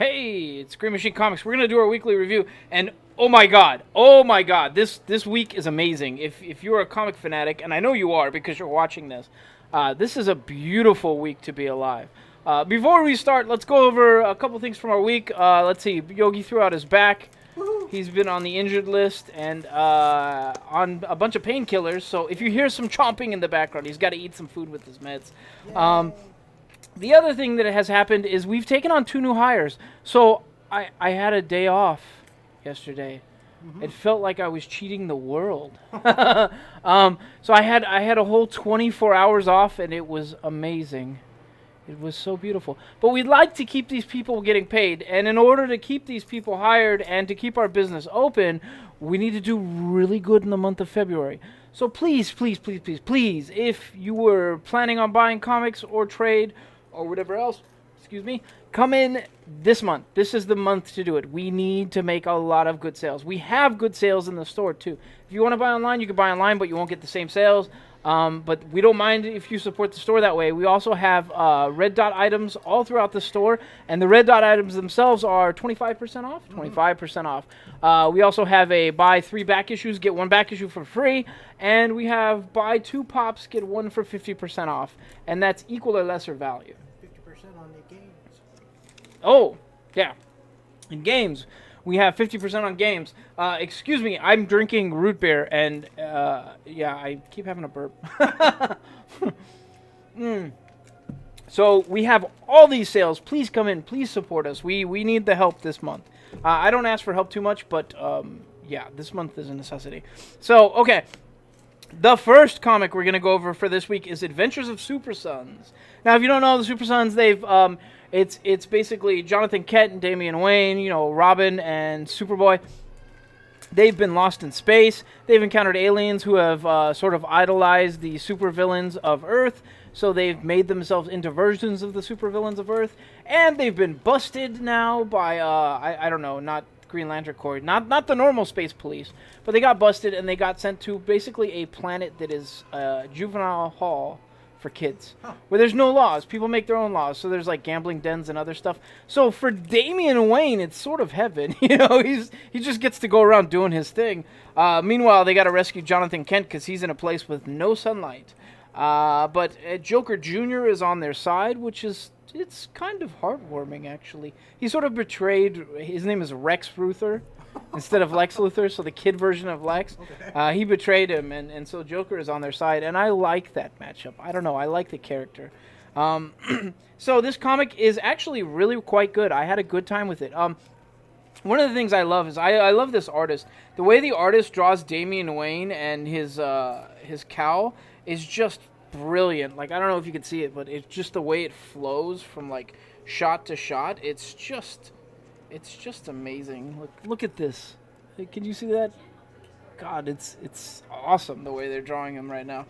Hey, it's Green Machine Comics. We're gonna do our weekly review, and oh my god, this week is amazing. If you're a comic fanatic, and I know you are because you're watching this, this is a beautiful week to be alive. Before we start, let's go over a couple things from our week. Let's see, Yogi threw out his back. He's been on the injured list and on a bunch of painkillers. So if you hear some chomping in the background, he's got to eat some food with his meds. The other thing that has happened is we've taken on 2 new hires. So I had a day off yesterday. It felt like I was cheating the world. So I had a whole 24 hours off, and it was amazing. It was so beautiful. But we'd like to keep these people getting paid. And in order to keep these people hired and to keep our business open, we need to do really good in the month of February. So please, if you were planning on buying comics or trade or whatever else, come in this month. This is the month to do it. We need to make a lot of good sales. We have good sales in the store too. If you want to buy online, you can buy online, but you won't get the same sales. But we don't mind if you support the store that way. We also have red dot items all throughout the store, and the red dot items themselves are 25% off. 25% off. We also have a buy 3 back issues, get 1 back issue for free, and we have buy 2 pops, get 1 for 50% off, and that's equal or lesser value. 50% on the games. Oh, yeah. In games, we have 50% on games. Excuse me, I'm drinking root beer, and yeah, I keep having a burp. So we have all these sales. Please come in. Please support us. We need the help this month. I don't ask for help too much, but yeah, this month is a necessity. So, okay. The first comic we're going to go over for this week is Adventures of Super Sons. Now, if you don't know the Super Sons, they've it's basically Jonathan Kent and Damian Wayne, you know, Robin and Superboy. They've been lost in space. They've encountered aliens who have sort of idolized the supervillains of Earth, so they've made themselves into versions of the supervillains of Earth, and they've been busted now by I don't know, not Green Lantern Corps, not the normal space police, but they got busted and they got sent to basically a planet that is a juvenile hall for kids, where there's no laws. People make their own laws, so there's like gambling dens and other stuff. So for Damian Wayne, it's sort of heaven, you know. He just gets to go around doing his thing. Meanwhile, they got to rescue Jonathan Kent because he's in a place with no sunlight. But Joker Jr. is on their side, which is it's kind of heartwarming, actually. He sort of betrayed. His name is Rex Luthor instead of Lex Luthor, so the kid version of Lex. Okay. He betrayed him, and so Joker is on their side, and I like that matchup. I don't know, I like the character. So this comic is actually really quite good. I had a good time with it. One of the things I love is I love this artist. The way the artist draws Damian Wayne and his cowl is just brilliant. Like, I don't know if you can see it, but it's just the way it flows from like shot to shot. It's just amazing. Look at this. Can you see that? God, it's awesome the way they're drawing him right now.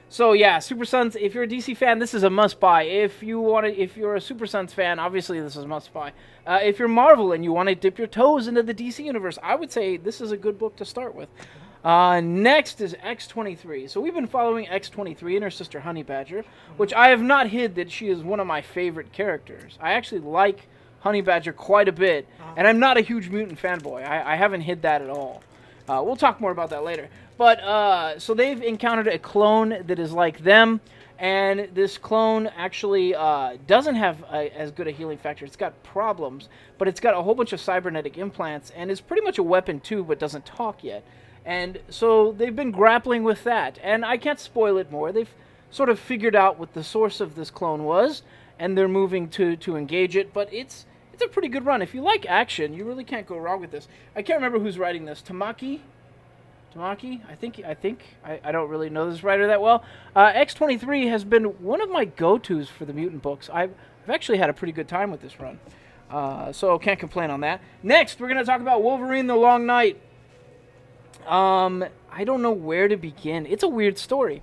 So yeah, Super Sons. If you're a DC fan, this is a must buy. If you're a Super Sons fan, obviously this is a must buy. If you're Marvel and you want to dip your toes into the DC universe, I would say this is a good book to start with. Next is X-23. So we've been following X-23 and her sister Honey Badger, which I have not hid that she is one of my favorite characters. I actually like Honey Badger quite a bit, and I'm not a huge mutant fanboy. I haven't hid that at all. We'll talk more about that later. But so they've encountered a clone that is like them, and this clone actually doesn't have as good a healing factor. It's got problems, but it's got a whole bunch of cybernetic implants, and is pretty much a weapon too, but doesn't talk yet. And so they've been grappling with that, and I can't spoil it more. They've sort of figured out what the source of this clone was, and they're moving to engage it, but it's a pretty good run. If you like action, you really can't go wrong with this. I can't remember who's writing this. Tamaki? I think I don't really know this writer that well. X-23 has been one of my go-tos for the mutant books. I've actually had a pretty good time with this run. So can't complain on that. Next, we're going to talk about Wolverine the Long Night. I don't know where to begin. It's a weird story.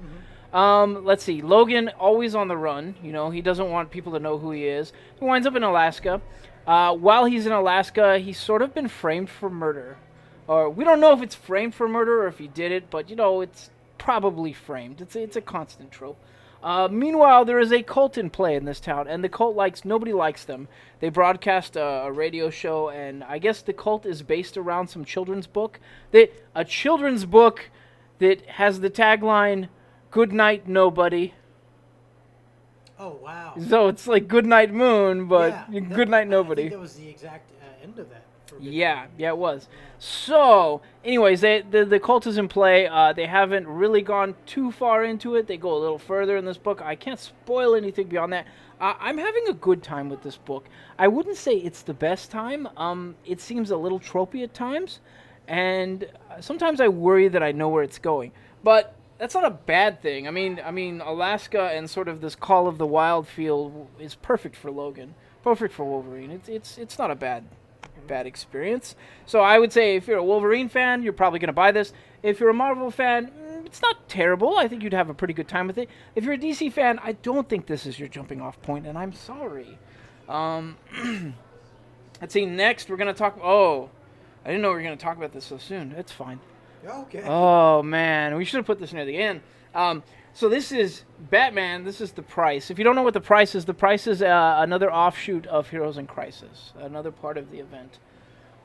Let's see. Logan, always on the run. You know, he doesn't want people to know who he is. He winds up in Alaska. While he's in Alaska, he's sort of been framed for murder. Or we don't know if it's framed for murder or if he did it, but, you know, it's probably framed. It's a constant trope. Meanwhile, there is a cult in play in this town, and the cult nobody likes them. They broadcast a radio show, and I guess the cult is based around some children's book. A children's book that has the tagline, "Good night, nobody." Oh, wow. So it's like "Good night, moon," but Yeah, "Good night, nobody." I think that was the exact end of that. Yeah, it was. So, anyways, the cult is in play. They haven't really gone too far into it. They go a little further in this book. I can't spoil anything beyond that. I'm having a good time with this book. I wouldn't say it's the best time. It seems a little tropey at times, and sometimes I worry that I know where it's going. But that's not a bad thing. I mean, Alaska and sort of this Call of the Wild feel is perfect for Logan, perfect for Wolverine. It's not a bad experience. So I would say if you're a Wolverine fan, you're probably going to buy this. If you're a Marvel fan, it's not terrible. I think you'd have a pretty good time with it. If you're a DC fan, I don't think this is your jumping off point, and I'm sorry. Let's see, next we're going to talk... Oh, I didn't know we were going to talk about this so soon. It's fine. Okay. Oh, man. We should have put this near the end. So this is Batman. This is The Price. If you don't know what The Price is another offshoot of Heroes in Crisis, another part of the event,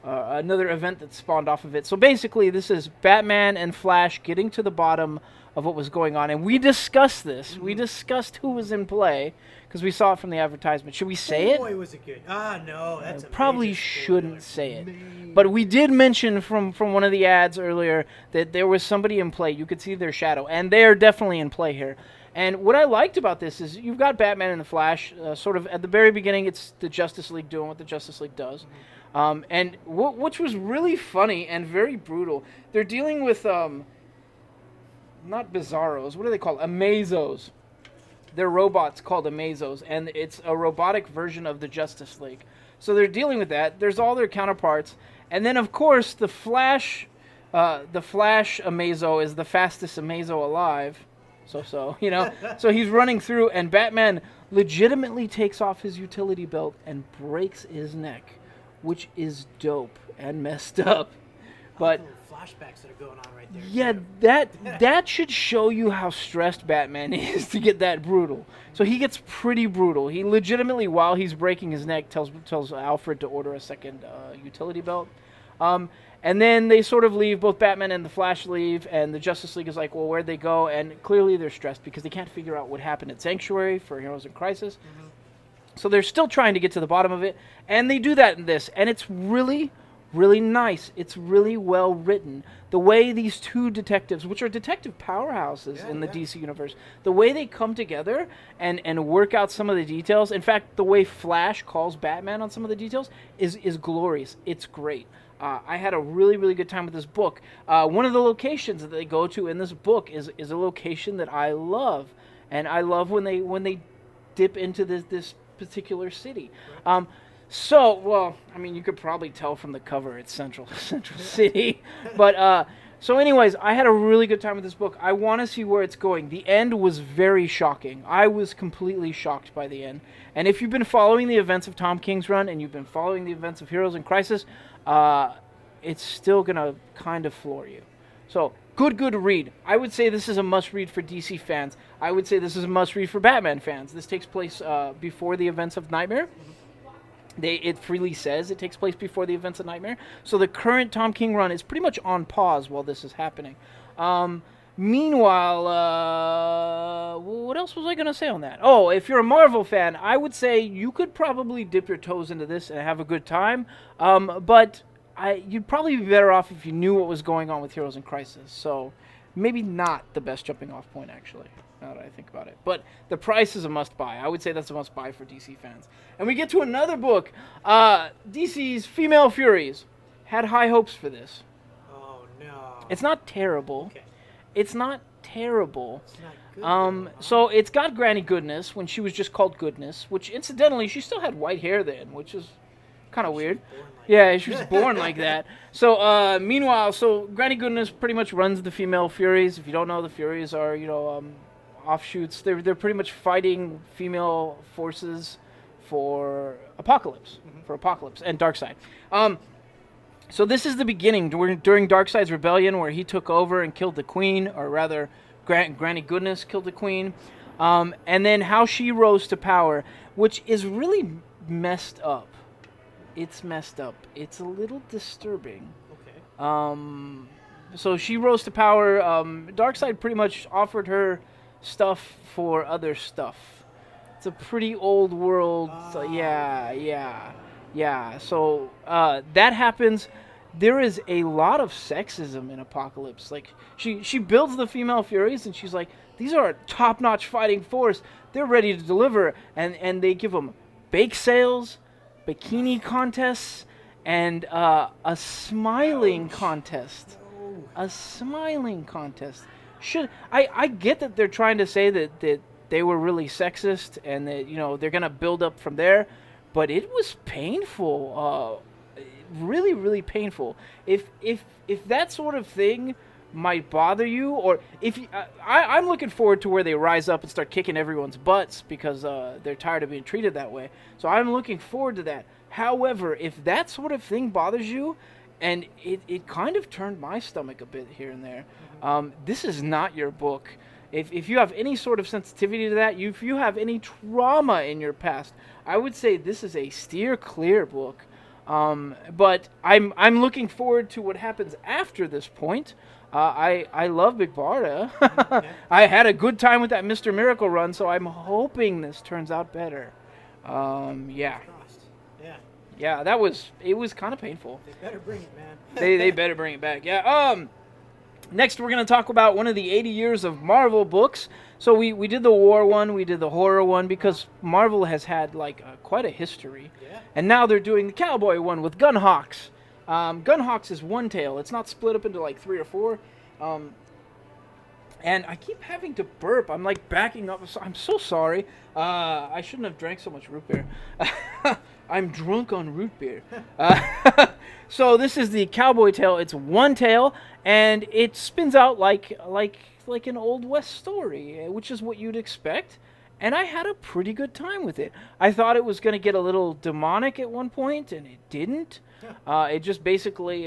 another event that spawned off of it. So basically, this is Batman and Flash getting to the bottom of what was going on, and we discussed this. We discussed who was in play because we saw it from the advertisement. Should we say it? Boy, was it good. No, that's probably shouldn't say it. But we did mention from one of the ads earlier that there was somebody in play. You could see their shadow, and they are definitely in play here. And what I liked about this is you've got Batman and the Flash. Sort of at the very beginning, it's the Justice League doing what the Justice League does. And which was really funny and very brutal. They're dealing with, not Bizarros. What are they called? Amazos. They're robots called Amazos, and it's a robotic version of the Justice League. So they're dealing with that. There's all their counterparts. And then, of course, the Flash Amazo is the fastest Amazo alive. So, so he's running through, and Batman legitimately takes off his utility belt and breaks his neck, which is dope and messed up. But flashbacks that are going on right there. Yeah, that should show you how stressed Batman is to get that brutal. So he gets pretty brutal. He legitimately, while he's breaking his neck, tells Alfred to order a second utility belt. And then they sort of leave, both Batman and the Flash leave, and the Justice League is like, well, where'd they go? And clearly they're stressed because they can't figure out what happened at Sanctuary for Heroes in Crisis. Mm-hmm. So they're still trying to get to the bottom of it, and they do that in this. And it's really, really nice. It's really well written. The way these two detectives, which are detective powerhouses in the DC universe, the way they come together and work out some of the details. In fact, the way Flash calls Batman on some of the details is glorious. It's great. I had a really, really good time with this book. One of the locations that they go to in this book is a location that I love, and I love when they dip into this particular city. So, well, I mean, you could probably tell from the cover it's Central City, but so anyways, I had a really good time with this book. I want to see where it's going. The end was very shocking. I was completely shocked by the end. And if you've been following the events of Tom King's run and you've been following the events of Heroes in Crisis, it's still going to kind of floor you. So, good read. I would say this is a must-read for DC fans. I would say this is a must-read for Batman fans. This takes place before the events of Nightmare. It freely says it takes place before the events of Nightmare. So the current Tom King run is pretty much on pause while this is happening. Meanwhile, what else was I going to say on that? Oh, if you're a Marvel fan, I would say you could probably dip your toes into this and have a good time. But you'd probably be better off if you knew what was going on with Heroes in Crisis. So maybe not the best jumping off point, actually, now that I think about it. But The Price is a must-buy. I would say that's a must-buy for DC fans. And we get to another book. DC's Female Furies. Had high hopes for this. Oh, no. It's not terrible. Okay. It's not terrible. It's not good. So it's got Granny Goodness when she was just called Goodness, which incidentally, she still had white hair then, which is kind of weird. She was born like that. So, meanwhile, Granny Goodness pretty much runs the Female Furies. If you don't know, the Furies are, offshoots. They're pretty much fighting female forces for Apocalypse, and Darkseid. So this is the beginning during Darkseid's rebellion, where he took over and killed the Queen, or rather, Granny Goodness killed the Queen. And then how she rose to power, which is really messed up. It's messed up. It's a little disturbing. Okay. So she rose to power. Darkseid pretty much offered her stuff for other stuff. It's a pretty old world. So yeah. So that happens. There is a lot of sexism in Apocalypse. Like she builds the female Furies, and she's like, these are a top-notch fighting force. They're ready to deliver, and they give them bake sales, bikini contests, and a smiling contest. A smiling contest. I get that they're trying to say that they were really sexist and that they're gonna build up from there, but it was painful. Really, really painful. If that sort of thing might bother you, or if you, I'm looking forward to where they rise up and start kicking everyone's butts because they're tired of being treated that way. So I'm looking forward to that. However, if that sort of thing bothers you, and it kind of turned my stomach a bit here and there, this is not your book. If you have any sort of sensitivity to that, if you have any trauma in your past, I would say this is a steer clear book. But I'm looking forward to what happens after this point. I love Big Barda. I had a good time with that Mr. Miracle run, so I'm hoping this turns out better. Yeah. Yeah, it was kind of painful. They better bring it, man. they better bring it back. Yeah. Next, we're going to talk about one of the 80 years of Marvel books. So we did the war one, we did the horror one, because Marvel has had quite a history. Yeah. And now they're doing the cowboy one with Gunhawks. Gunhawks is one tale. It's not split up into 3 or 4. And I keep having to burp. I'm backing up. I'm so sorry. I shouldn't have drank so much root beer. I'm drunk on root beer. So this is the cowboy tale. It's one tale, and it spins out like an Old West story, which is what you'd expect. And I had a pretty good time with it. I thought it was going to get a little demonic at one point, and it didn't. It just basically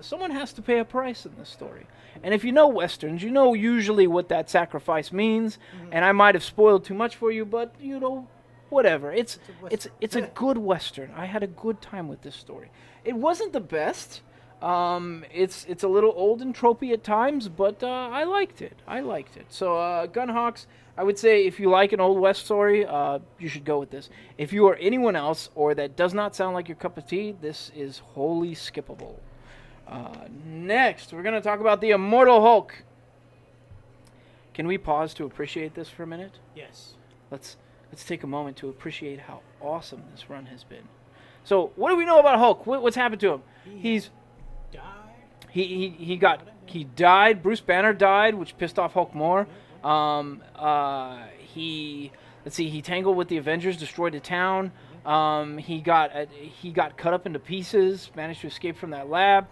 someone has to pay a price in this story. And if you know Westerns, you know usually what that sacrifice means. Mm-hmm. And I might have spoiled too much for you, but whatever. It's a good Western. I had a good time with this story. It wasn't the best. It's a little old and tropey at times, but I liked it. So Gunhawks, I would say if you like an Old West story, you should go with this. If you are anyone else or that does not sound like your cup of tea, this is wholly skippable. Next, we're going to talk about the Immortal Hulk. Can we pause to appreciate this for a minute? Yes. Let's take a moment to appreciate how awesome this run has been. So, what do we know about Hulk? What's happened to him? He's died. He died. Bruce Banner died, which pissed off Hulk more. He tangled with the Avengers, destroyed a town. He got cut up into pieces, managed to escape from that lab.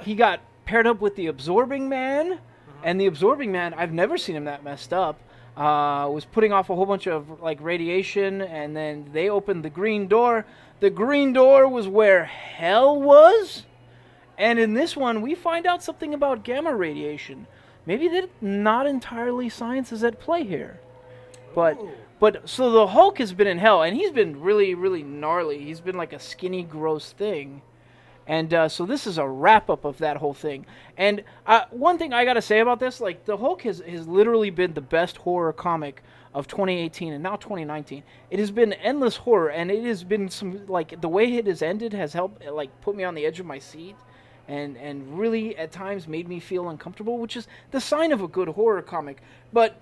He got paired up with the Absorbing Man, and the Absorbing Man, I've never seen him that messed up. Was putting off a whole bunch of radiation, and then they opened the green door. The green door was where hell was. And in this one, we find out something about gamma radiation. Maybe that not entirely science is at play here. But so the Hulk has been in hell, and he's been really, really gnarly. He's been like a skinny, gross thing. And so this is a wrap-up of that whole thing. And one thing I got to say about this, the Hulk has literally been the best horror comic of 2018 and now 2019. It has been endless horror, and it has been some, the way it has ended has helped, put me on the edge of my seat and really, at times, made me feel uncomfortable, which is the sign of a good horror comic. But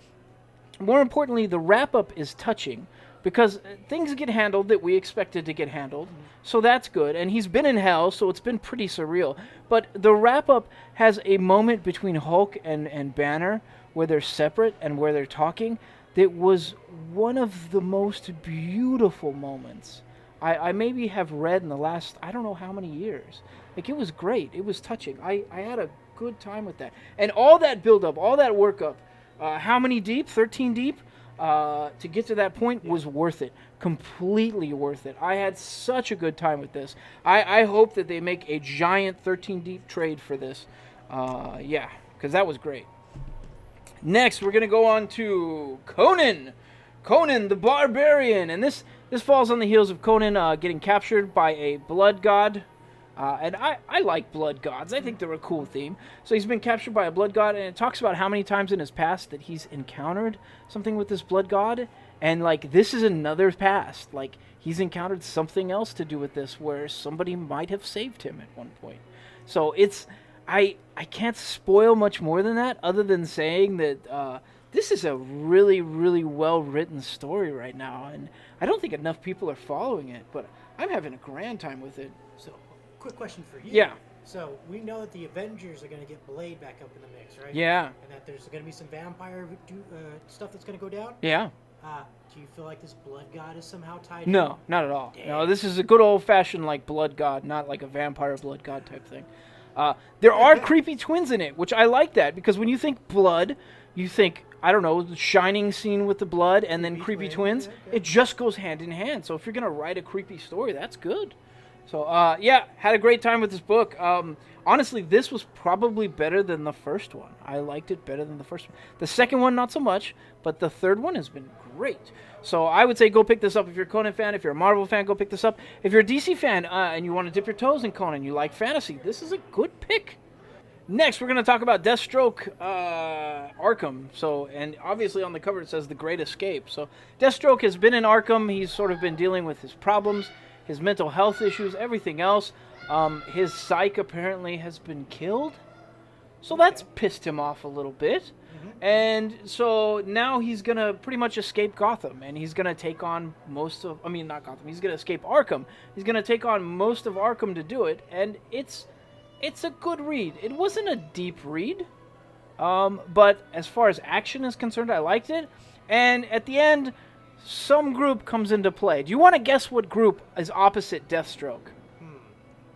more importantly, the wrap-up is touching, because things get handled that we expected to get handled, so that's good. And he's been in hell, so it's been pretty surreal. But the wrap-up has a moment between Hulk and Banner where they're separate and where they're talking that was one of the most beautiful moments I maybe have read in the last, I don't know how many years. It was great. It was touching. I had a good time with that. And all that build-up, all that work-up, how many deep? 13 deep? To get to that point was worth it. Completely worth it. I had such a good time with this. I hope that they make a giant 13 deep trade for this. Because that was great. Next, we're going to go on to Conan. Conan the Barbarian. And this falls on the heels of Conan getting captured by a blood god. And I like blood gods. I think they're a cool theme. So he's been captured by a blood god, and it talks about how many times in his past that he's encountered something with this blood god. And, like, this is another past. Like, he's encountered something else to do with this where somebody might have saved him at one point. So it's... I can't spoil much more than that, other than saying that this is a really, really well-written story right now, and I don't think enough people are following it, but I'm having a grand time with it. So, quick question for you. Yeah. So, we know that the Avengers are going to get Blade back up in the mix, right? Yeah. And that there's going to be some vampire stuff that's going to go down? Yeah. Do you feel like this blood god is somehow tied in? No, not at all. Damn. No, this is a good old-fashioned, like, blood god, not like a vampire blood god type thing. There are creepy twins in it, which I like that, because when you think blood, you think, I don't know, the Shining scene with the blood and then creepy twins. Yeah. It just goes hand in hand. So if you're going to write a creepy story, that's good. So, yeah, had a great time with this book. Honestly, this was probably better than the first one. I liked it better than the first one. The second one, not so much, but the third one has been great. So I would say go pick this up if you're a Conan fan. If you're a Marvel fan, go pick this up. If you're a DC fan and you want to dip your toes in Conan, you like fantasy, this is a good pick. Next, we're going to talk about Deathstroke Arkham. So, and obviously on the cover it says The Great Escape. So Deathstroke has been in Arkham. He's sort of been dealing with his problems, his mental health issues, everything else. His psych apparently has been killed. So that's pissed him off a little bit. Mm-hmm. And so now he's going to pretty much escape Gotham. And he's going to take on most of... I mean, not Gotham. He's going to escape Arkham. He's going to take on most of Arkham to do it. And it's a good read. It wasn't a deep read. But as far as action is concerned, I liked it. And at the end, some group comes into play. Do you want to guess what group is opposite Deathstroke?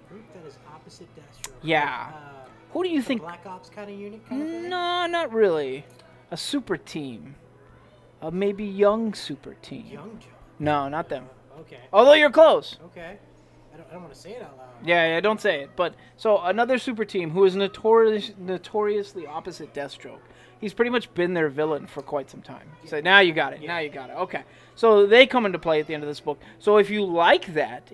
Group that is opposite Deathstroke. Yeah. Who do you think? Black Ops kind of unit? Kind of thing? No, not really. A super team. A maybe young super team. Young Joe. No, not them. Okay. Although you're close. Okay. I don't want to say it out loud. Yeah, don't say it. But so another super team who is notoriously opposite Deathstroke. He's pretty much been their villain for quite some time. So now you got it. Yeah. Now you got it. Okay. So they come into play at the end of this book. So if you like that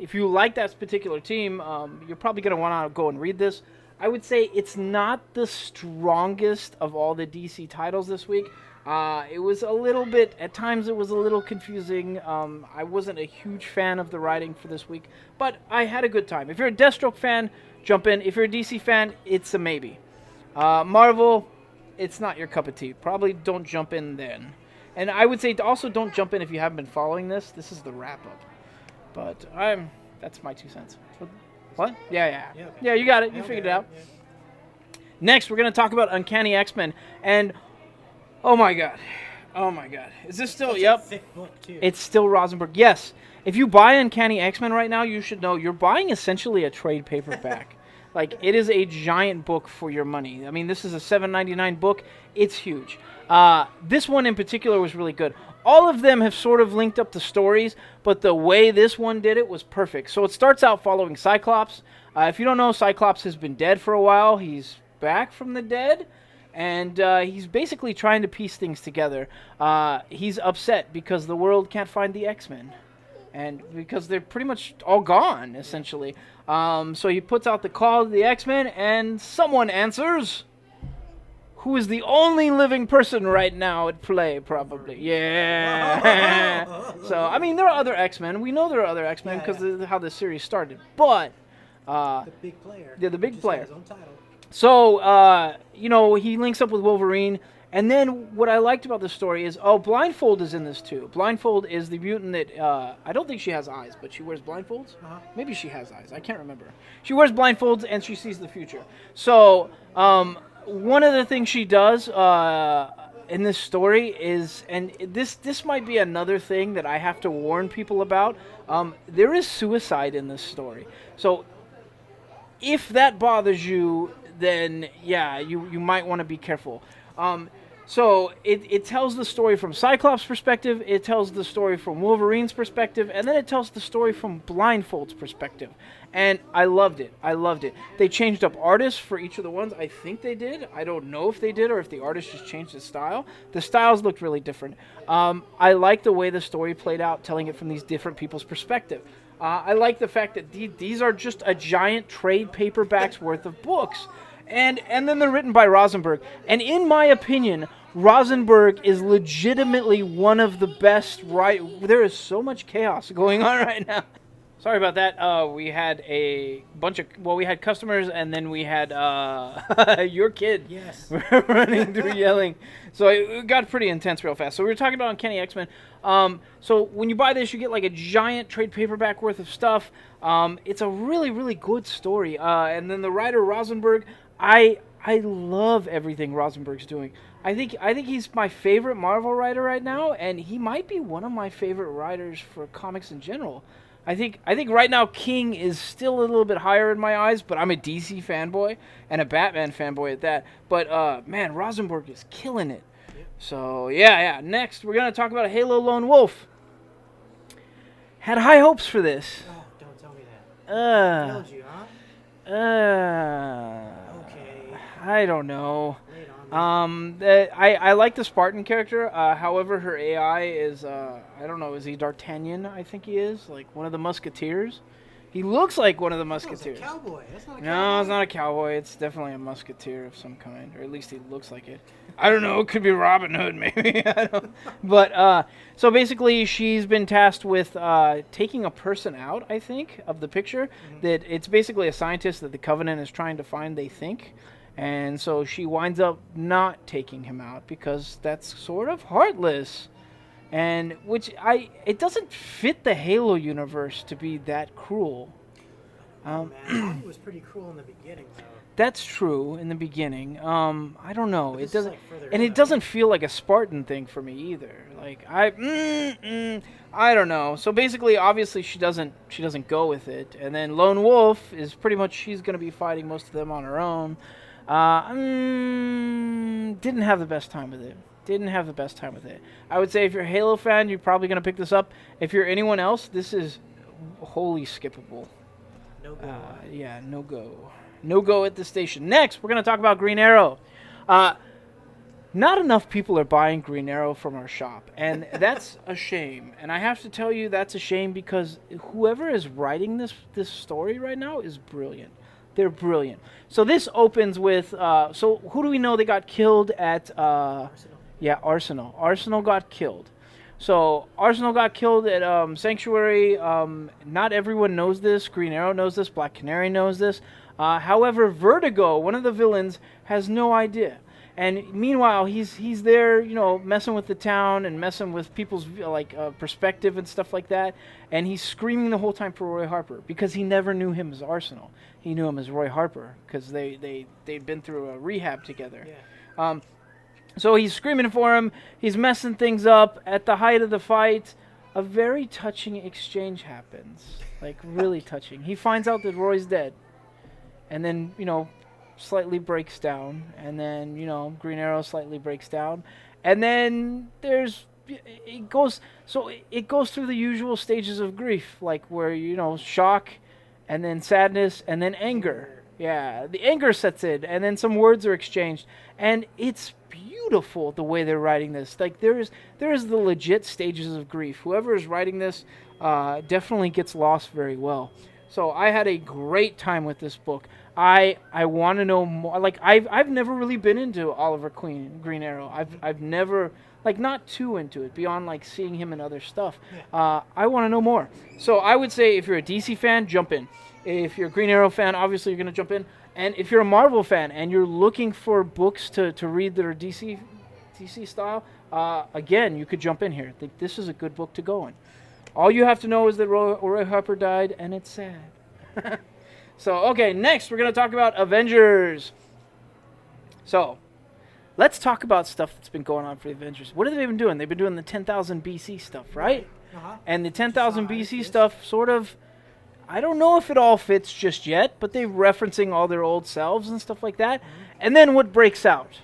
particular team, you're probably going to want to go and read this. I would say it's not the strongest of all the DC titles this week. It was a little bit, at times it was a little confusing. I wasn't a huge fan of the writing for this week, but I had a good time. If you're a Deathstroke fan, jump in. If you're a DC fan, it's a maybe. Marvel, it's not your cup of tea. Probably don't jump in then. And I would say also don't jump in if you haven't been following this. This is the wrap-up. But that's my 2 cents. What? Yeah, okay. Yeah, you got it. You figured it out. Yeah. Next, we're going to talk about Uncanny XMen. And, oh my God. Is this still, It's a thick book, too. It's still Rosenberg. Yes. If you buy Uncanny XMen right now, you should know you're buying essentially a trade paperback. Like, it is a giant book for your money. I mean, this is a $7.99 book. It's huge. This one in particular was really good. All of them have sort of linked up the stories, but the way this one did it was perfect. So it starts out following Cyclops. If you don't know, Cyclops has been dead for a while. He's back from the dead, and he's basically trying to piece things together. He's upset because the world can't find the X-Men, and because they're pretty much all gone, essentially. So he puts out the call to the X-Men, and someone answers. Who is the only living person right now at play, probably. Yeah. So, I mean, there are other X-Men. We know there are other X-Men because of how the series started. But... the big player. Yeah, the big player. His own title. So, he links up with Wolverine. And then what I liked about the story is, Blindfold is in this too. Blindfold is the mutant that, I don't think she has eyes, but she wears blindfolds? Uh-huh. Maybe she has eyes. I can't remember. She wears blindfolds and she sees the future. So, one of the things she does in this story is, and this might be another thing that I have to warn people about, there is suicide in this story. So if that bothers you, then yeah, you might want to be careful. So it tells the story from Cyclops' perspective, it tells the story from Wolverine's perspective, and then it tells the story from Blindfold's perspective. And I loved it. I loved it. They changed up artists for each of the ones. I think they did. I don't know if they did or if the artist just changed his style. The styles looked really different. I like the way the story played out, telling it from these different people's perspective. I like the fact that these are just a giant trade paperbacks worth of books. And then they're written by Rosenberg. And in my opinion, Rosenberg is legitimately one of the best There is so much chaos going on right now. Sorry about that. We had a bunch of... Well, we had customers, and then we had your kid Yes. running through yelling. So it got pretty intense real fast. So we were talking about Uncanny XMen. So when you buy this, you get like a giant trade paperback worth of stuff. It's a really, really good story. And then the writer, Rosenberg, I love everything Rosenberg's doing. I think he's my favorite Marvel writer right now, and he might be one of my favorite writers for comics in general. I think right now King is still a little bit higher in my eyes, but I'm a DC fanboy and a Batman fanboy at that. But man, Rosenberg is killing it. Yep. So yeah. Next, we're gonna talk about a Halo Lone Wolf. Had high hopes for this. Oh, don't tell me that. Failed you, huh? Okay. I don't know. Lay it on me. I like the Spartan character. However, her AI is I don't know. Is he D'Artagnan? I think he is, like one of the Musketeers. He looks like one of the Musketeers. It's a cowboy. That's not a cowboy. No, it's not a cowboy. It's definitely a Musketeer of some kind, or at least he looks like it. I don't know. It could be Robin Hood, maybe. I don't. But so basically, she's been tasked with taking a person out. I think of the picture that it's basically a scientist that the Covenant is trying to find. They think. And so she winds up not taking him out because that's sort of heartless. And it doesn't fit the Halo universe to be that cruel. Man, it was pretty cruel in the beginning, though. That's true in the beginning. I don't know. It doesn't, like and it doesn't feel like a Spartan thing for me either. Like I don't know. So basically, obviously, she doesn't go with it. And then Lone Wolf is pretty much she's going to be fighting most of them on her own. Didn't have the best time with it. I would say if you're a Halo fan, you're probably going to pick this up. If you're anyone else, this is wholly skippable. No go. Yeah, no go. No go at the station. Next, we're going to talk about Green Arrow. Not enough people are buying Green Arrow from our shop, and that's a shame. And I have to tell you that's a shame because whoever is writing this story right now is brilliant. They're brilliant. So this opens with, so who do we know they got killed at? Arsenal. Yeah, Arsenal. Arsenal got killed. So Arsenal got killed at Sanctuary. Not everyone knows this. Green Arrow knows this. Black Canary knows this. However, Vertigo, one of the villains, has no idea. And meanwhile, he's there, messing with the town and messing with people's perspective and stuff like that. And he's screaming the whole time for Roy Harper because he never knew him as Arsenal. He knew him as Roy Harper because they'd been through a rehab together. Yeah. So he's screaming for him. He's messing things up. At the height of the fight, a very touching exchange happens. Like, really touching. He finds out that Roy's dead. And then, slightly breaks down. And then, Green Arrow slightly breaks down. And then it goes through the usual stages of grief. Like, where, shock, and then sadness, and then anger. Yeah, the anger sets in. And then some words are exchanged. And it's beautiful the way they're writing this. Like there is the legit stages of grief. Whoever is writing this definitely gets lost very well. So I had a great time with this book. I want to know more. Like I've never really been into Oliver Queen, Green Arrow. I've never not too into it beyond seeing him in other stuff. Yeah. I want to know more. So I would say if you're a DC fan, jump in. If you're a Green Arrow fan, obviously you're going to jump in. And if you're a Marvel fan and you're looking for books to read that are DC style, again, you could jump in here. This is a good book to go in. All you have to know is that Roy Harper died, and it's sad. So, okay, next we're going to talk about Avengers. So, let's talk about stuff that's been going on for the Avengers. What have they been doing? They've been doing the 10,000 BC stuff, right? Uh-huh. And the 10,000 BC stuff sort of... I don't know if it all fits just yet, but they're referencing all their old selves and stuff like that. Mm-hmm. And then what breaks out?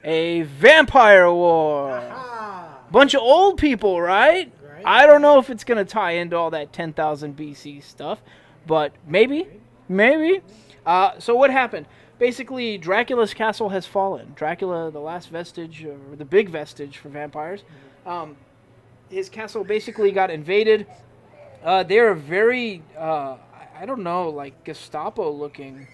a vampire war. Aha! Bunch of old people, right? Right. I don't know if it's going to tie into all that 10,000 BC stuff, but maybe. So what happened? Basically, Dracula's castle has fallen. Dracula, the last vestige, or the big vestige for vampires. His castle basically got invaded. They're very, I don't know, like Gestapo-looking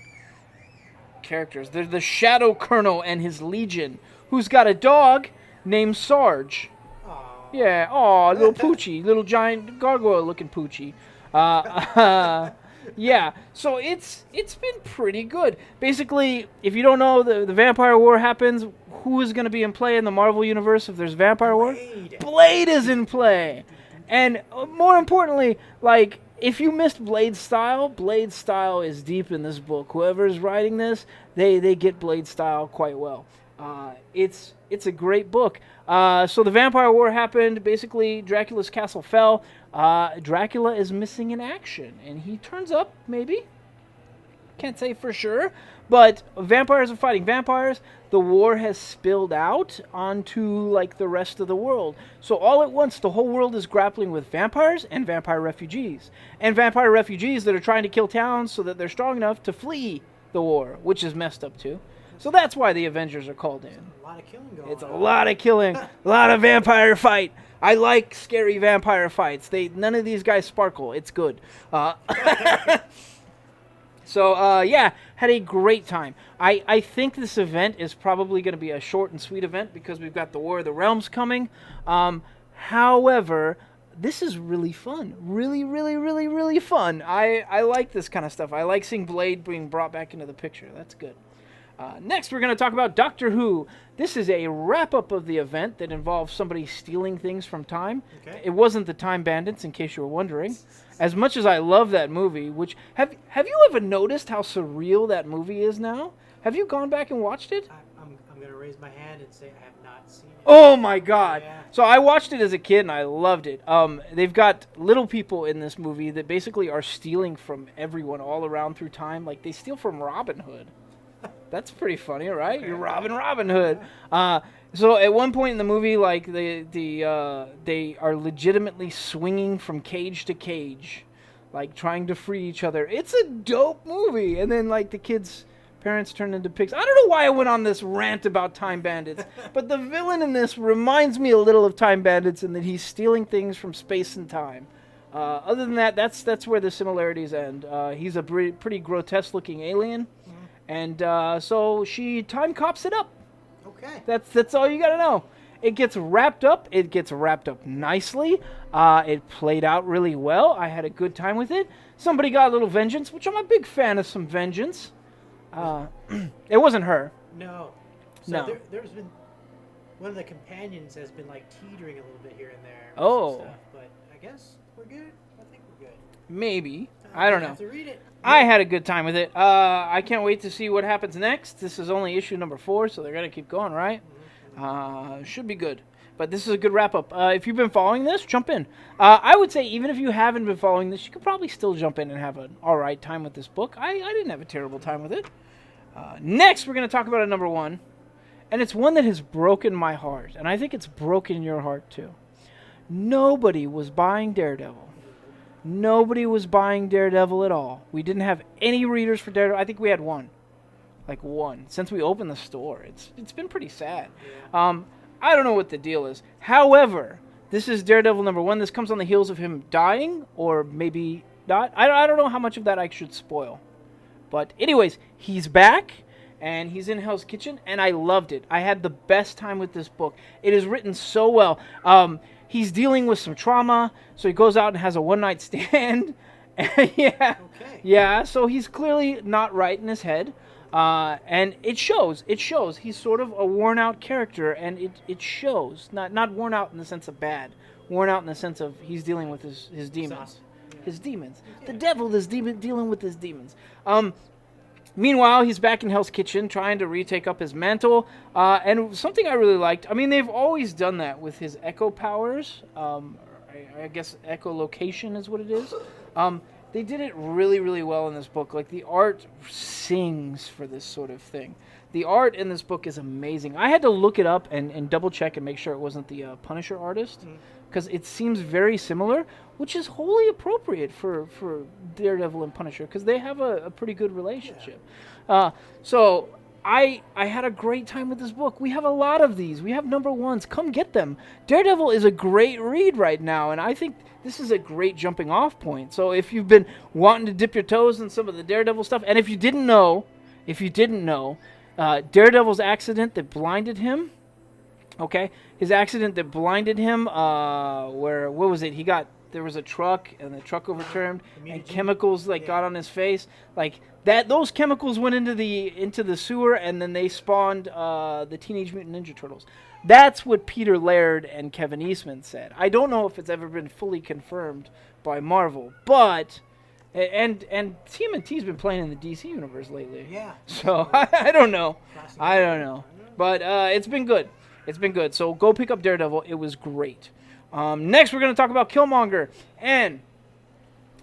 characters. They're the Shadow Colonel and his legion, who's got a dog named Sarge. Aw. Yeah, aw, little Poochie, little giant gargoyle-looking Poochie. Yeah, so it's been pretty good. Basically, if you don't know, the Vampire War happens. Who is going to be in play in the Marvel Universe if there's Vampire War? Blade is in play. And more importantly, like, if you missed Blade's style is deep in this book. Whoever's writing this, they get Blade's style quite well. It's a great book. So the Vampire War happened. Basically, Dracula's castle fell. Dracula is missing in action, and he turns up, maybe. Can't say for sure. But vampires are fighting vampires. The war has spilled out onto, like, the rest of the world. So all at once, the whole world is grappling with vampires and vampire refugees. And vampire refugees that are trying to kill towns so that they're strong enough to flee the war, which is messed up too. So that's why the Avengers are called in. A lot of killing going on. It's a lot of killing, a lot of vampire fight. I like scary vampire fights. None of these guys sparkle. It's good. So, yeah, had a great time. I think this event is probably going to be a short and sweet event because we've got the War of the Realms coming. However, this is really fun. Really, really, really, really fun. I like this kind of stuff. I like seeing Blade being brought back into the picture. That's good. Next, we're going to talk about Doctor Who. This is a wrap-up of the event that involves somebody stealing things from time. Okay. It wasn't the Time Bandits, in case you were wondering. As much as I love that movie, which... Have you ever noticed how surreal that movie is now? Have you gone back and watched it? I'm going to raise my hand and say I have not seen it. Oh, my God. Yeah. So I watched it as a kid, and I loved it. They've got little people in this movie that basically are stealing from everyone all around through time. Like, they steal from Robin Hood. That's pretty funny, right? You're robbing Robin Hood. So at one point in the movie, like they are legitimately swinging from cage to cage, like trying to free each other. It's a dope movie. And then like the kids' parents turn into pigs. I don't know why I went on this rant about Time Bandits, but the villain in this reminds me a little of Time Bandits in that he's stealing things from space and time. Other than that, that's where the similarities end. He's a pretty grotesque-looking alien. And so she time cops it up. Okay. That's all you gotta know. It gets wrapped up. It gets wrapped up nicely. It played out really well. I had a good time with it. Somebody got a little vengeance, which I'm a big fan of some vengeance. It wasn't her. No. So No. There's been... One of the companions has been, like, teetering a little bit here and there. With Oh. some stuff, but I guess we're good. I think we're good. Maybe. I don't know. Have to read it. I had a good time with it. I can't wait to see what happens next. This is only issue number 4, so they're going to keep going, right? Should be good. But this is a good wrap-up. If you've been following this, jump in. I would say even if you haven't been following this, you could probably still jump in and have an all right time with this book. I didn't have a terrible time with it. Next, we're going to talk about a number 1. And it's one that has broken my heart. And I think it's broken your heart, too. Nobody was buying Daredevil. Nobody was buying Daredevil at all. We didn't have any readers for Daredevil. I think we had one. Like one. Since we opened the store. It's been pretty sad. Yeah. I don't know what the deal is. However, this is Daredevil number 1. This comes on the heels of him dying. Or maybe not. I don't know how much of that I should spoil. But anyways, he's back. And he's in Hell's Kitchen. And I loved it. I had the best time with this book. It is written so well. He's dealing with some trauma, so he goes out and has a one-night stand. Yeah. Okay. Yeah, so he's clearly not right in his head. And it shows. It shows. He's sort of a worn-out character, and it shows. Not worn out in the sense of bad. Worn out in the sense of he's dealing with his demons. Yeah. His demons. The devil is dealing with his demons. Meanwhile, he's back in Hell's Kitchen trying to retake up his mantle. And something I really liked, I mean, they've always done that with his echo powers. I guess echolocation is what it is. They did it really, really well in this book. Like, the art sings for this sort of thing. The art in this book is amazing. I had to look it up and double check and make sure it wasn't the Punisher artist, because it seems very similar, which is wholly appropriate for Daredevil and Punisher, because they have a pretty good relationship. So I had a great time with this book. We have a lot of these. We have number ones. Come get them. Daredevil is a great read right now, and I think this is a great jumping off point. So if you've been wanting to dip your toes in some of the Daredevil stuff, and if you didn't know, Daredevil's accident that blinded him, okay, his accident that blinded him, what was it? There was a truck, and the truck overturned, and chemicals got on his face, those chemicals went into the sewer, and then they spawned the Teenage Mutant Ninja Turtles. That's what Peter Laird and Kevin Eastman said. I don't know if it's ever been fully confirmed by Marvel, but and TMNT's been playing in the DC universe lately. Yeah. So I don't know. But it's been good. So go pick up Daredevil. It was great. Next, we're going to talk about Killmonger. And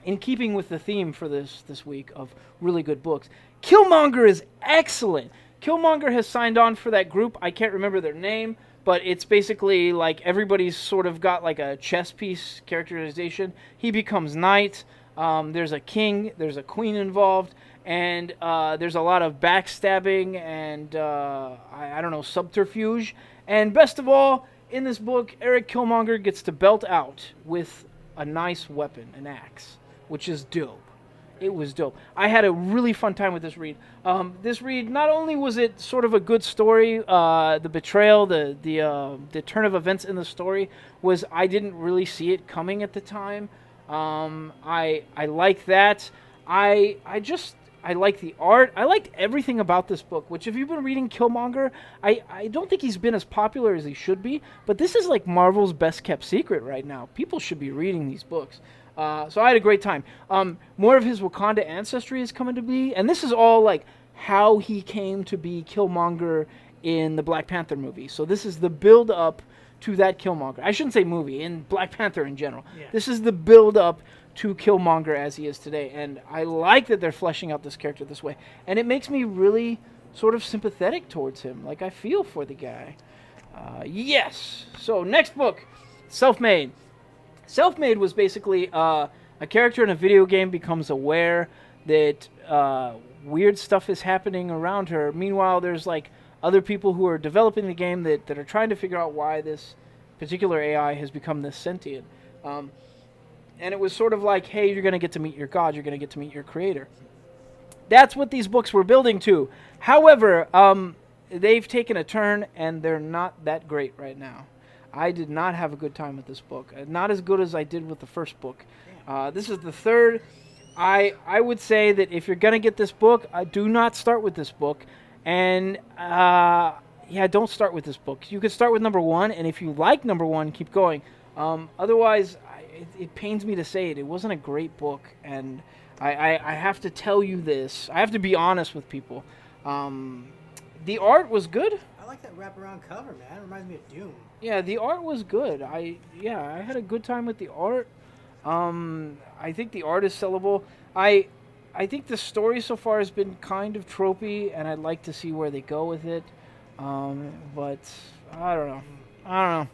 in keeping with the theme for this week of really good books, Killmonger is excellent. Killmonger has signed on for that group. I can't remember their name, but it's basically like everybody's sort of got like a chess piece characterization. He becomes knight. There's a king. There's a queen involved. And there's a lot of backstabbing and, I don't know, subterfuge. And best of all, in this book, Eric Killmonger gets to belt out with a nice weapon, an axe, which is dope. It was dope. I had a really fun time with this read. This read, not only was it sort of a good story, the betrayal, the turn of events in the story was, I didn't really see it coming at the time. I like that. I like the art. I liked everything about this book, which if you've been reading Killmonger, I don't think he's been as popular as he should be, but this is like Marvel's best kept secret right now. People should be reading these books. So I had a great time. More of his Wakanda ancestry is coming to be, and this is all like how he came to be Killmonger in the Black Panther movie. So this is the build up to that Killmonger. I shouldn't say movie, in Black Panther in general. Yeah. This is the build up to Killmonger as he is today, and I like that they're fleshing out this character this way, and it makes me really sort of sympathetic towards him. Like, I feel for the guy. Yes. So next book, SelfMade. SelfMade was basically a character in a video game becomes aware that weird stuff is happening around her. Meanwhile, there's like other people who are developing the game that are trying to figure out why this particular AI has become this sentient. And it was sort of like, hey, you're going to get to meet your God. You're going to get to meet your creator. That's what these books were building to. However, they've taken a turn, and they're not that great right now. I did not have a good time with this book. Not as good as I did with the first book. This is the third. I would say that if you're going to get this book, do not start with this book. And, don't start with this book. You could start with number one, and if you like number one, keep going. Otherwise, it pains me to say it. It wasn't a great book, and I have to tell you this. I have to be honest with people. The art was good. I like that wraparound cover, man. It reminds me of Doom. Yeah, the art was good. I had a good time with the art. I think the art is sellable. I think the story so far has been kind of tropey, and I'd like to see where they go with it. But I don't know. Bummer.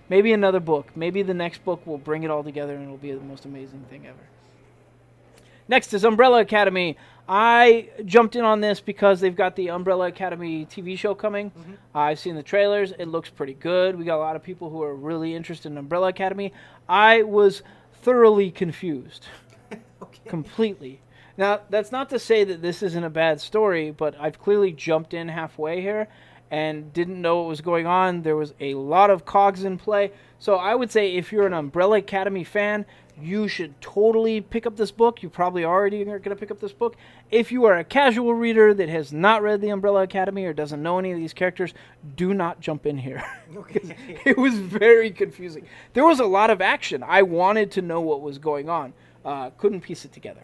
Maybe another book. Maybe the next book will bring it all together and it'll be the most amazing thing ever. Next is Umbrella Academy. I jumped in on this because they've got the Umbrella Academy TV show coming. Mm-hmm. I've seen the trailers. It looks pretty good. We got a lot of people who are really interested in Umbrella Academy. I was thoroughly confused. Okay. Completely. Now, that's not to say that this isn't a bad story, but I've clearly jumped in halfway here and didn't know what was going on. There was a lot of cogs in play. So I would say if you're an Umbrella Academy fan, you should totally pick up this book. You probably already are going to pick up this book. If you are a casual reader that has not read the Umbrella Academy or doesn't know any of these characters, do not jump in here. Okay. It was very confusing. There was a lot of action. I wanted to know what was going on. Couldn't piece it together.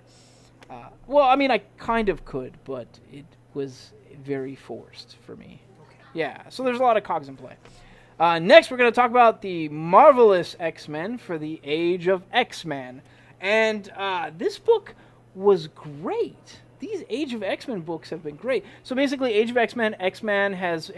I kind of could, but it was very forced for me. Yeah, so there's a lot of cogs in play. Next, we're going to talk about the Marvelous XMen for the Age of X-Men. And this book was great. These Age of X-Men books have been great. So basically, Age of X-Men, X-Men has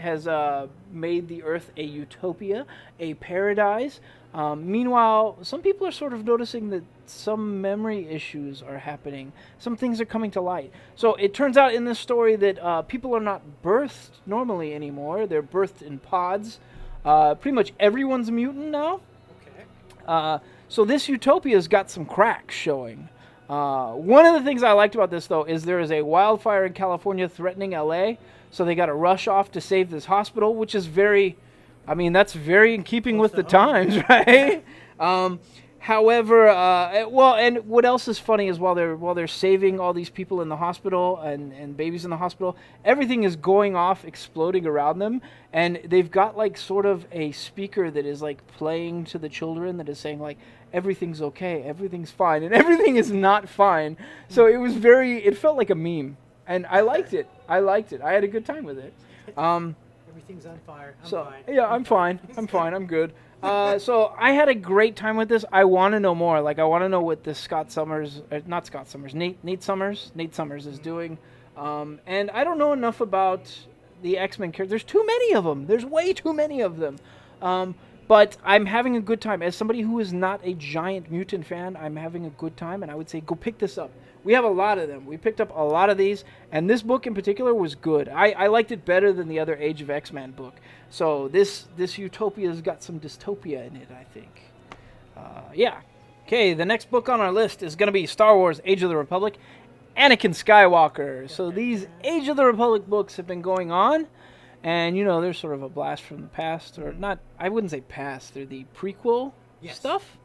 made the Earth a utopia, a paradise. Meanwhile, some people are sort of noticing that some memory issues are happening. Some things are coming to light. So it turns out in this story that people are not birthed normally anymore. They're birthed in pods. Pretty much everyone's a mutant now. Okay. So this utopia's got some cracks showing. One of the things I liked about this, though, is there is a wildfire in California threatening LA, so they got to rush off to save this hospital, which is very, I mean, that's very in keeping with the times, right? However, well, and what else is funny is while they're saving all these people in the hospital and babies in the hospital, everything is going off, exploding around them, and they've got like sort of a speaker that is like playing to the children that is saying like, everything's okay, everything's fine, and everything is not fine. So it felt like a meme, and I liked it. I had a good time with it. Everything's on fire. I'm fine. Yeah, I'm fine. I'm good. So I had a great time with this. I want to know more. Like, I want to know what this Nate Summers is doing. And I don't know enough about the X-Men characters. There's too many of them. There's way too many of them. But I'm having a good time. As somebody who is not a giant mutant fan, I'm having a good time, and I would say go pick this up. We have a lot of them. We picked up a lot of these, and this book in particular was good. I liked it better than the other Age of X-Men book. So this Utopia's got some dystopia in it, I think. Yeah. Okay, the next book on our list is going to be Star Wars Age of the Republic, Anakin Skywalker. So these Age of the Republic books have been going on. And, you know, they're sort of a blast from the past, or not, I wouldn't say past, they're the prequel stuff.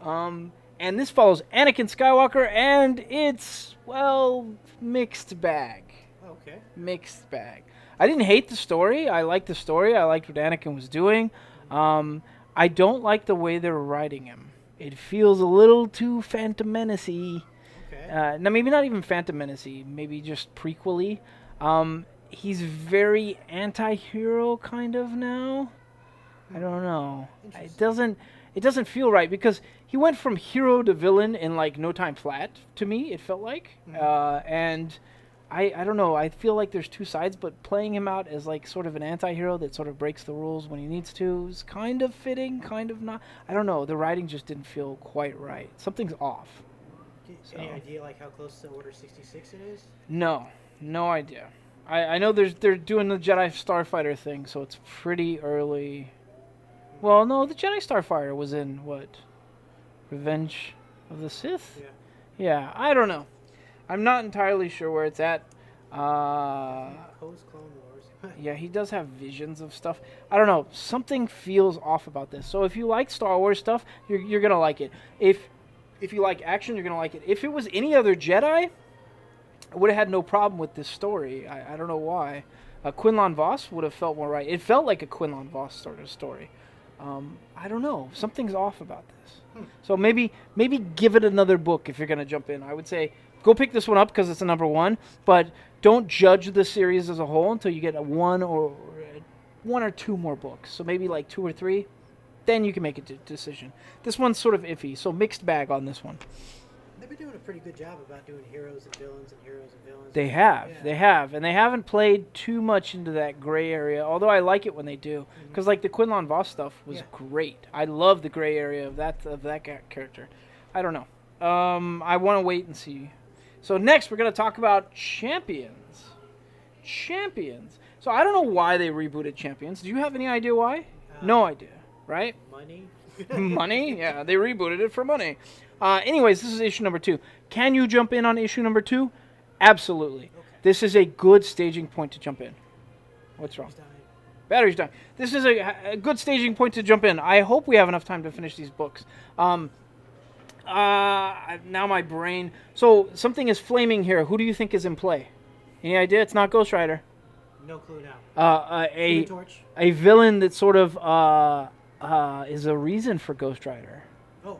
And this follows Anakin Skywalker, and it's, well, mixed bag. Okay. Mixed bag. I didn't hate the story. I liked the story. I liked what Anakin was doing. I don't like the way they're writing him. It feels a little too Phantom Menace-y. Okay. Now, maybe not even Phantom Menace-y, maybe just prequel-y. He's very anti-hero kind of now. I don't know. It doesn't feel right because he went from hero to villain in like no time flat to me. It felt like, and I don't know. I feel like there's two sides, but playing him out as like sort of an anti-hero that sort of breaks the rules when he needs to is kind of fitting, kind of not. I don't know. The writing just didn't feel quite right. Something's off. Any idea like how close to Order 66 it is? No idea. I know they're doing the Jedi Starfighter thing, so it's pretty early. Well, no, the Jedi Starfighter was in, what? Revenge of the Sith? Yeah, I don't know. I'm not entirely sure where it's at. Post-Clone Wars. Yeah, he does have visions of stuff. I don't know. Something feels off about this. So if you like Star Wars stuff, you're going to like it. If you like action, you're going to like it. If it was any other Jedi, I would have had no problem with this story. I don't know why. Quinlan Vos would have felt more right. It felt like a Quinlan Vos sort of story. I don't know. Something's off about this. So maybe give it another book if you're going to jump in. I would say go pick this one up because it's a number one, but don't judge the series as a whole until you get one or two more books. So maybe like 2 or 3. Then you can make a decision. This one's sort of iffy, so mixed bag on this one. They've been doing a pretty good job about doing heroes and villains and heroes and villains. They have, and they haven't played too much into that gray area. Although I like it when they do, because like the Quinlan Vos stuff was great. I love the gray area of that character. I don't know. I want to wait and see. So next we're gonna talk about Champions. So I don't know why they rebooted Champions. Do you have any idea why? No idea, right? Money. Money? Yeah, they rebooted it for money. Anyways, this is issue number 2. Can you jump in on issue number 2? Absolutely. Okay. This is a good staging point to jump in. What's wrong? Battery's dying. This is a good staging point to jump in. I hope we have enough time to finish these books. Now my brain... So, something is flaming here. Who do you think is in play? Any idea? It's not Ghost Rider. No clue now. A villain that sort of is a reason for Ghost Rider. Oh,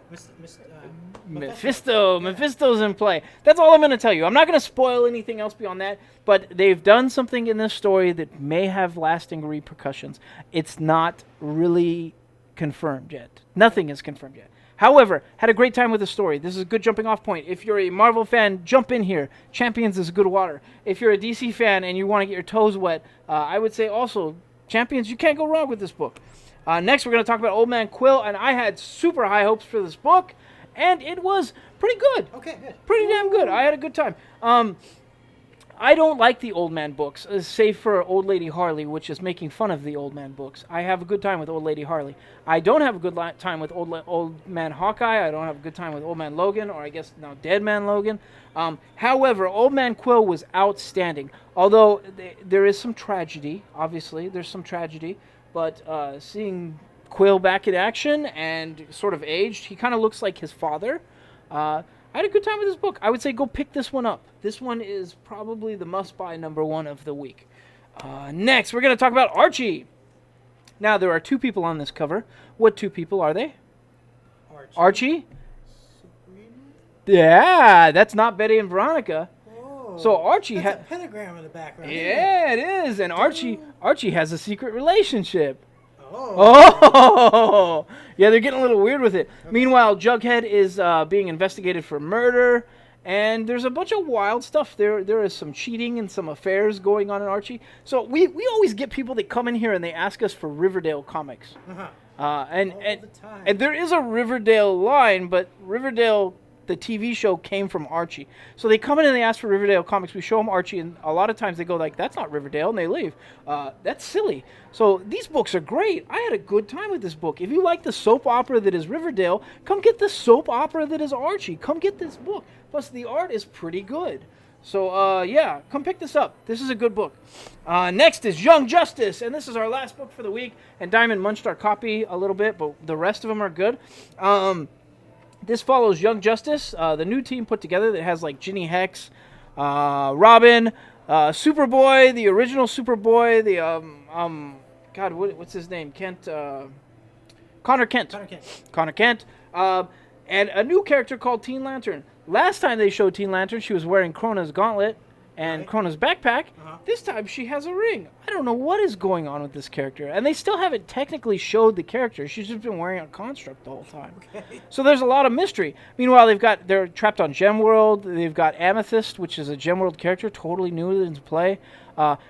Mephisto. Mephisto's in play. That's all I'm going to tell you. I'm not going to spoil anything else beyond that, but they've done something in this story that may have lasting repercussions. It's not really confirmed yet. Nothing is confirmed yet. However, had a great time with the story. This is a good jumping off point. If you're a Marvel fan, jump in here. Champions is good water. If you're a DC fan and you want to get your toes wet, I would say also Champions, you can't go wrong with this book. Next, we're going to talk about Old Man Quill, and I had super high hopes for this book, and it was pretty good. Okay, good. Pretty damn good. I had a good time. I don't like the Old Man books, save for Old Lady Harley, which is making fun of the Old Man books. I have a good time with Old Lady Harley. I don't have a good time with Old Man Hawkeye. I don't have a good time with Old Man Logan, or I guess now Dead Man Logan. However, Old Man Quill was outstanding. Although there is some tragedy, obviously. There's some tragedy. But seeing Quill back in action and sort of aged, he kind of looks like his father. I had a good time with this book. I would say go pick this one up. This one is probably the must-buy #1 of the week. Next, we're going to talk about Archie. Now, there are 2 people on this cover. What 2 people are they? Archie? Sabrina? Yeah, that's not Betty and Veronica. Oh, So Archie has has... a pentagram in the background. Yeah, it is. And Archie has a secret relationship. Oh. Oh! Yeah, they're getting a little weird with it. Okay. Meanwhile, Jughead is being investigated for murder, and there's a bunch of wild stuff. There is some cheating and some affairs going on in Archie. So we always get people that come in here and they ask us for Riverdale comics. And there is a Riverdale line, but Riverdale, the TV show, came from Archie. So they come in and they ask for Riverdale comics. We show them Archie, and a lot of times they go like, that's not Riverdale, and they leave. That's silly. So these books are great. I had a good time with this book. If you like the soap opera that is Riverdale, come get the soap opera that is Archie. Come get this book. Plus, the art is pretty good. So, yeah, come pick this up. This is a good book. Next is Young Justice, and this is our last book for the week. And Diamond munched our copy a little bit, but the rest of them are good. This follows Young Justice, the new team put together that has like Ginny Hex, Robin, Superboy, the original Superboy, the God, what's his name? Connor Kent. Connor Kent, and a new character called Teen Lantern. Last time they showed Teen Lantern, she was wearing Krona's gauntlet and Krona's backpack. This time she has a ring. I don't know what is going on with this character. And they still haven't technically showed the character. She's just been wearing a construct the whole time. Okay. So there's a lot of mystery. Meanwhile, they're trapped on Gemworld. They've got Amethyst, which is a Gemworld character, totally new into play.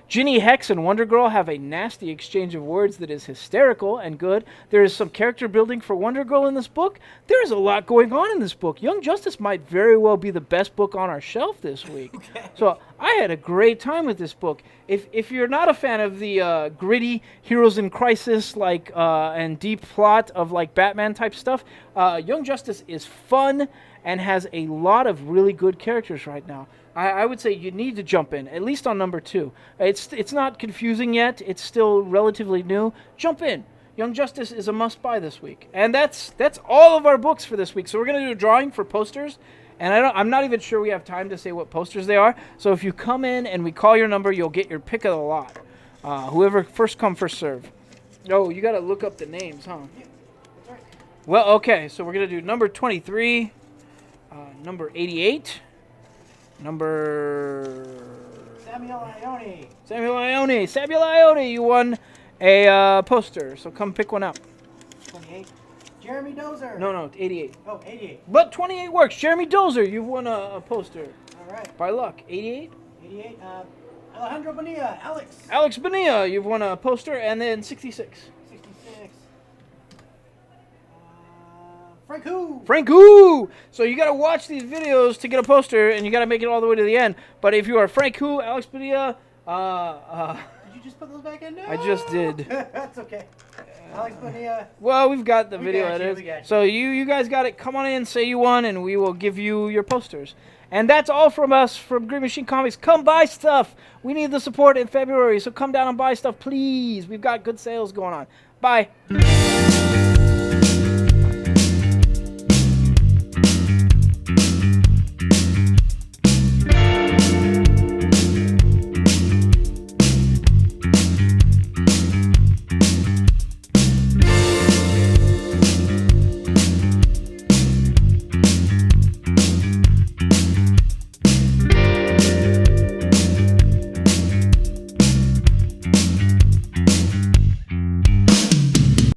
Ginny Hex and Wonder Girl have a nasty exchange of words that is hysterical and good. There is some character building for Wonder Girl in this book. There is a lot going on in this book. Young Justice might very well be the best book on our shelf this week. Okay. So I had a great time with this book. If you're not a fan of the gritty heroes in crisis and deep plot of like Batman type stuff, Young Justice is fun and has a lot of really good characters right now. I would say you need to jump in, at least on #2. It's not confusing yet. It's still relatively new. Jump in. Young Justice is a must-buy this week. And that's all of our books for this week. So we're going to do a drawing for posters. And I'm not even sure we have time to say what posters they are. So if you come in and we call your number, you'll get your pick of the lot. Whoever first come, first serve. Oh, you got to look up the names, huh? Yeah, that's right. Well, okay. So we're going to do number 23, number 88. Number... Samuel Ione. Samuel Ione, you won a poster, so come pick one up. 28. Jeremy Dozer. No, 88. Oh, 88. But 28 works. Jeremy Dozer, you've won a poster. All right. By luck. 88? 88. Alejandro Bonilla. Alex Bonilla, you've won a poster, and then 66. 66. Frank Who. So you got to watch these videos to get a poster, and you got to make it all the way to the end. But if you are Frank Who, Alex Bonilla, did you just put those back in? No. I just did. That's okay. Alex Bonilla. Well, we've got the video edit. So you guys got it. Come on in, say you won, and we will give you your posters. And that's all from us from Green Machine Comics. Come buy stuff. We need the support in February, so come down and buy stuff, please. We've got good sales going on. Bye.